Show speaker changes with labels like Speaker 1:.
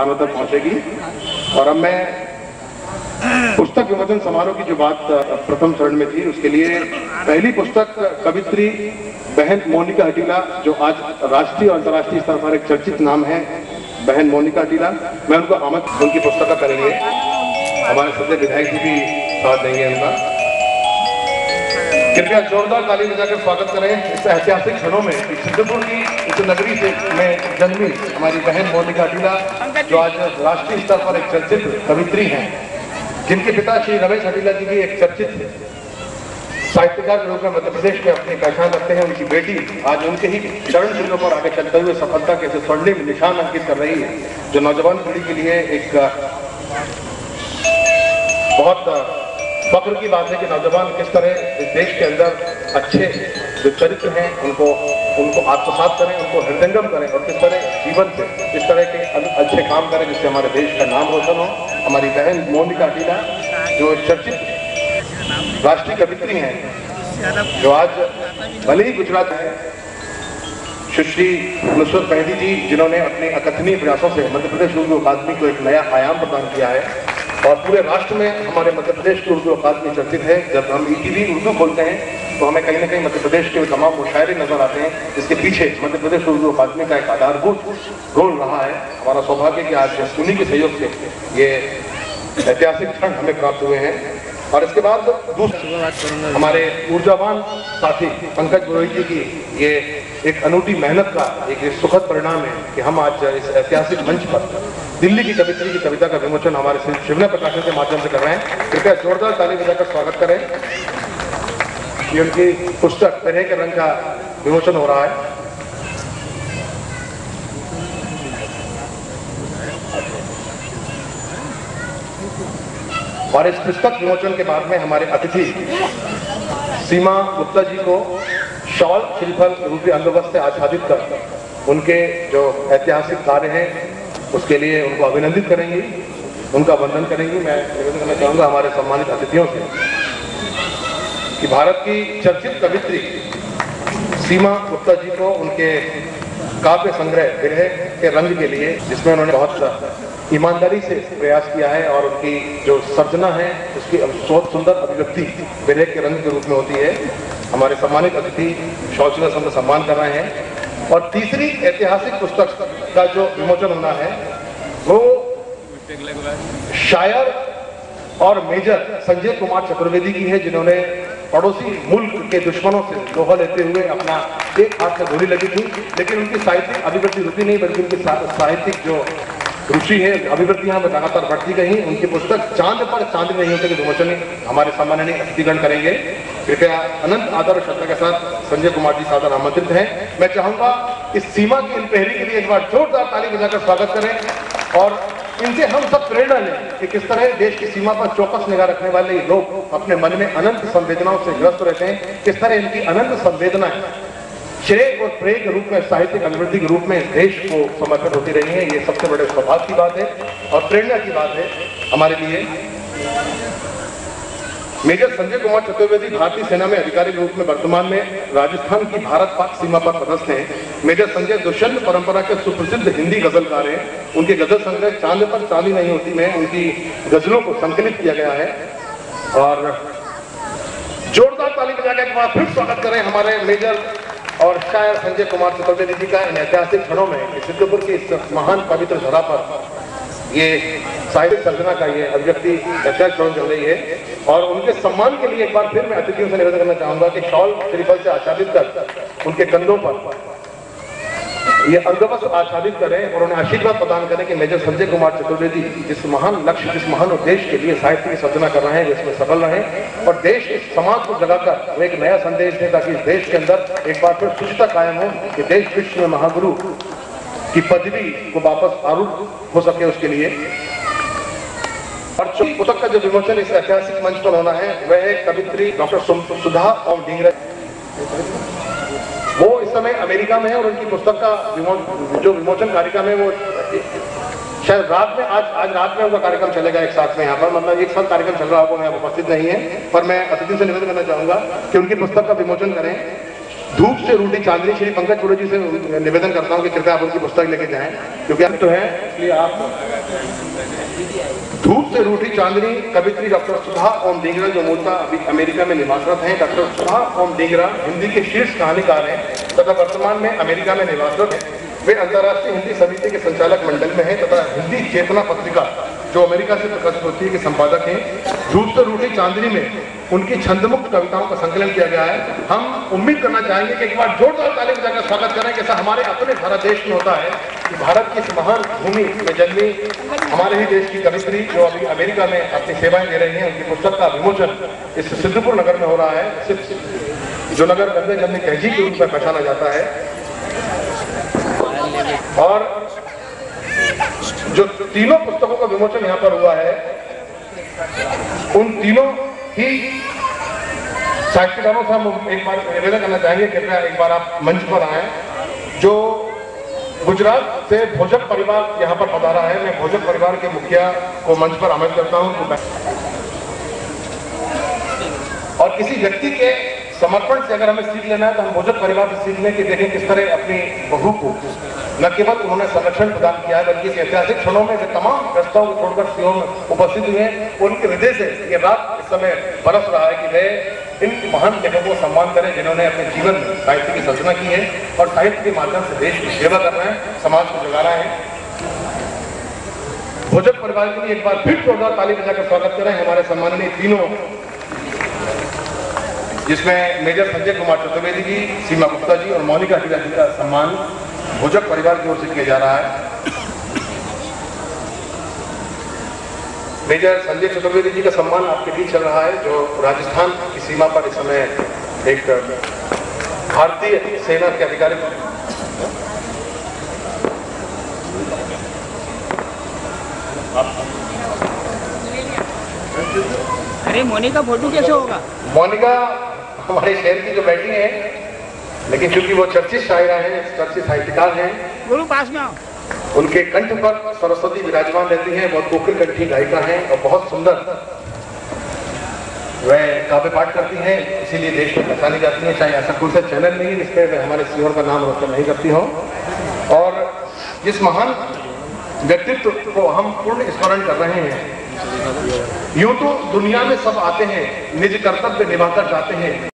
Speaker 1: स्थानों तक पहुंचेगी। और अब मैं पुस्तक विमोचन समारोह की जो बात प्रथम चरण में थी, उसके लिए पहली पुस्तक कवित्री बहन मोनिका हटीला, जो आज राष्ट्रीय और अंतर्राष्ट्रीय स्तर पर एक चर्चित नाम है, बहन मोनिका हटीला, मैं उनको आमंत्रित उनकी पुस्तक का करेंगे। हमारे सदस्य विधायक जी भी साथ देंगे उनका। कृपया जोरदार ताली बजाकर स्वागत करें इस ऐतिहासिक क्षणों में सिद्धपुर की इस नगरी से में जन्मी हमारी बहन मोनिका हटीला, जो आज राष्ट्रीय स्तर पर एक चर्चित कवित्री हैं, जिनके पिता श्री रमेश हटीला जी भी एक चर्चित साहित्यकार के रूप में मध्य प्रदेश में अपनी पहचान रखते हैं। उनकी बेटी आज उनके ही चरण चिन्हों पर आगे चलते हुए सफलता के स्वर्णिम निशान अंकित कर रही है, जो नौजवान पीढ़ी के लिए एक बहुत फख्र की बात है कि नौजवान किस तरह इस देश के अंदर अच्छे जो चरित्र हैं उनको आत्मसात करें, उनको हृदयंगम करें, और किस तरह जीवन से इस तरह के अच्छे काम करें जिससे हमारे देश का नाम रोशन हो। हमारी बहन मोनिका हटीला, जो चर्चित राष्ट्रीय कवित्री हैं, जो आज भले ही गुजरात है, सुश्री नुसरत मेहंदी जी, जिन्होंने अपने अकथनीय प्रयासों से मध्य प्रदेश उर्दू अकादमी को एक नया आयाम प्रदान किया है, और पूरे राष्ट्र में हमारे मध्य प्रदेश की उर्दू अकादमी चर्चित है। जब हम ईटीवी उर्दू खोलते हैं तो हमें कहीं ना कहीं मध्य प्रदेश के तमाम मुशायरे नजर आते हैं, जिसके पीछे मध्य प्रदेश उर्दू अकादमी का एक आधारभूत रोल रहा है। हमारा सौभाग्य कि आज उन्हीं के सहयोग से ये ऐतिहासिक क्षण हमें प्राप्त हुए हैं। और इसके बाद दूसरा हमारे ऊर्जावान साथी पंकज पुरोहित जी की ये एक अनूठी मेहनत का एक सुखद परिणाम है कि हम आज इस ऐतिहासिक मंच पर दिल्ली की कवित्री की कविता का विमोचन हमारे शिवने प्रकाशन के माध्यम से कर रहे हैं। कृपया जोरदार ताली बजाकर स्वागत करें। ये उनकी पुस्तक तरह के रंग का विमोचन हो रहा है। और इस पुस्तक विमोचन के बाद में हमारे अतिथि सीमा गुप्ता जी को शॉल श्रीफल रूपी अंगवस्त्र से आच्छादित कर उनके जो ऐतिहासिक कार्य हैं उसके लिए उनको अभिनंदित करेंगी, उनका वंदन करेंगी। मैं निवेदन करना चाहूँगा हमारे सम्मानित अतिथियों से कि भारत की चर्चित कवित्री सीमा गुप्ता जी को उनके काव्य संग्रह विरह के रंग के लिए, जिसमें उन्होंने बहुत ईमानदारी से प्रयास किया है और उनकी जो सर्जना है उसकी बहुत सुंदर अभिव्यक्ति विरह के रंग के रूप में होती है, हमारे सम्मानित अतिथि शॉल श्रीफल का सम्मान कर रहे हैं। और तीसरी ऐतिहासिक पुस्तक का जो विमोचन होना है वो शायर और मेजर संजय कुमार चतुर्वेदी की है, जिन्होंने पड़ोसी मुल्क के दुश्मनों से लोहा लेते हुए अपना एक हाथ में गोली लगी थी, लेकिन उनकी साहित्यिक अभिवृद्धि रुकी नहीं, बल्कि उनकी साहित्यिक जो रुचि है, अभिवृत्तियां लगातार बढ़ती गई। उनकी पुस्तक चांद पर चांद नहीं होते के विमोचन हमारे सम्माननीय अतिथिगण करेंगे। कृपया अनंत आदर और श्रद्धा के साथ संजय कुमार जी सादर आमंत्रित हैं। मैं चाहूंगा इस सीमा की इन पहरी के लिए एक बार जोरदार ताली बजाकर स्वागत करें और इनसे हम सब प्रेरणा लें कि किस तरह देश की सीमा पर चौकस निगाह रखने वाले लोग अपने मन में अनंत संवेदनाओं से ग्रस्त रहते हैं, किस तरह इनकी अनंत संवेदनाएं श्रेय और प्रेय के रूप में, साहित्यिक अभिवृद्धि के रूप में देश को समर्पित होती रही है। ये सबसे बड़े सौभाग्य की बात है और प्रेरणा की बात है हमारे लिए। मेजर संजय कुमार चतुर्वेदी भारतीय सेना में अधिकारी के रूप में वर्तमान में राजस्थान की भारत पाक सीमा पर पदस्थ हैं। मेजर संजय दुष्यंत परंपरा के सुप्रसिद्ध हिंदी गजलकार हैं। उनके गजल संग्रह चांद पर चांदी नहीं होती में उनकी गजलों को संकलित किया गया है। और जोरदार ताली बजाकर एक बार फिर स्वागत करें हमारे मेजर और शायर संजय कुमार चतुर्वेदी जी का इन ऐतिहासिक क्षणों में सिद्धपुर की इस महान पवित्र धरा पर ये साहित्यिक सर्जना का ये अभिव्यक्ति ऐतिहासिक क्षण चल रही है। और उनके सम्मान के लिए एक बार फिर मैं अतिथियों से निवेदन करना चाहूंगा कि शॉल श्रीफल से आच्छादित कर उनके कंधों पर ये अंगवस्त्र आच्छादित करें और उन्हें आशीर्वाद प्रदान करें कि मेजर संजय कुमार चतुर्वेदी जिस महान लक्ष्य, जिस महान उद्देश्य के लिए साहित्य की सर्जना कर रहे हैं, जिसमें सफल रहें और देश के समाज को जगाकर वो एक नया संदेश दें, ताकि इस देश के अंदर एक बार फिर शुचिता कायम हो कि देश विश्व में महागुरु की पदवी को वापस आरूढ़ हो सके उसके लिए। और पुस्तक का जो विमोचन इस ऐतिहासिक मंच पर होना है वह है कवित्री डॉक्टर सुधा और ढींगरा। वो इस समय अमेरिका में है और उनकी पुस्तक का जो विमोचन कार्यक्रम है वो शायद रात में आज रात में उनका कार्यक्रम चलेगा एक साथ में यहाँ पर, मतलब एक साथ कार्यक्रम चल रहा होगा, मैं उपस्थित नहीं है, पर मैं अतिथि से निवेदन करना चाहूंगा कि उनकी पुस्तक का विमोचन करें। धूप से रूठी चांदनी श्री पंकज पुरोहित जी से निवेदन करता हूं कि कृपया आप उनकी पुस्तक लेके जाएं, क्योंकि अब तो है इसलिए आप धूप से रूठी चांदनी कवित्री डॉक्टर सुधा ओम डींगरा, जो मूलतः अभी अमेरिका में निवासरत हैं। डॉक्टर सुधा ओम डींगरा हिंदी के शीर्ष कहानीकार हैं तथा वर्तमान में अमेरिका में निवासरत हैं। वे अंतर्राष्ट्रीय हिंदी समिति के संचालक मंडल में हैं तथा हिंदी चेतना पत्रिका जो अमेरिका से प्रकाशित होती है के संपादक हैं। धूप से रूठी चांदनी में उनकी छंदमुक्त कविताओं का संकलन किया गया है। हम उम्मीद करना चाहेंगे कि एक बार जोरदार ताली बजाकर स्वागत करें, जैसा हमारे अपने भारत देश में होता है कि भारत की इस महान भूमि में जन्मी हमारे ही देश की कवित्री जो अभी अमेरिका में अपनी सेवाएं दे रही हैं, उनकी पुस्तक का विमोचन इस सिद्धपुर नगर में हो रहा है, जो नगर गंगे जमनी तहजीब के रूप में पहचाना जाता है। और जो तीनों पुस्तकों का विमोचन यहाँ पर हुआ है, उन तीनों ही साहित्यकारों से हम एक बार निवेदन करना चाहेंगे, कृपया एक बार आप मंच पर आए। जो गुजरात से भोजक परिवार यहाँ पर पधारा है, मैं भोजक परिवार के मुखिया को मंच पर आमंत्रित करता हूँ। और किसी व्यक्ति के समर्पण से अगर हमें सीख लेना है तो हम भोजक परिवार से सीख लें कि देखें किस तरह अपनी बहू को न केवल उन्होंने संरक्षण प्रदान किया है, बल्कि इस ऐतिहासिक क्षणों में वे तमाम व्यवस्थाओं को छोड़कर सीओ में उपस्थित हुए हैं। उनके हृदय से ये बात इस समय बरस रहा है कि वे इन महान लेखकों को सम्मान करें जिन्होंने अपने जीवन में साहित्य की सर्जना की है और साहित्य के माध्यम से देश की सेवा कर रहे हैं, समाज को जगा रहे हैं। भोजक परिवार के लिए एक बार फिर जोरदार ताली बजाकर स्वागत करें हमारे सम्माननीय तीनों, जिसमें मेजर संजय कुमार चतुर्वेदी जी, सीमा गुप्ता जी और मोनिका हीरा जी का सम्मान भोजक परिवार की ओर से किया जा रहा है। मेजर संजय चतुर्वेदी जी का सम्मान आपके बीच चल रहा है, जो राजस्थान की सीमा पर इस समय एक भारतीय सेना के अधिकारी।
Speaker 2: अरे मोनिका फोटो कैसे होगा?
Speaker 1: मोनिका हमारे शहर की जो बेटी है, लेकिन क्योंकि वो चर्चित शायरा हैं, चर्चित साहित्यकार हैं,
Speaker 2: गुरु पास में आओ।
Speaker 1: उनके कंठ पर सरस्वती विराजमान रहती हैं। बहुत कोकिल कंठी गायिका हैं और बहुत सुंदर वह काव्य पाठ करती हैं, इसीलिए देश में पहचानी जाती हैं। चाहे ऐसा कोई सा चैनल नहीं है जिसपे वे हमारे सीओर का नाम रोशन नहीं करती हो। और जिस महान व्यक्तित्व को हम पूर्ण स्मरण कर रहे हैं, यूं तो दुनिया में सब आते हैं, निज कर्तव्य निभाकर जाते हैं।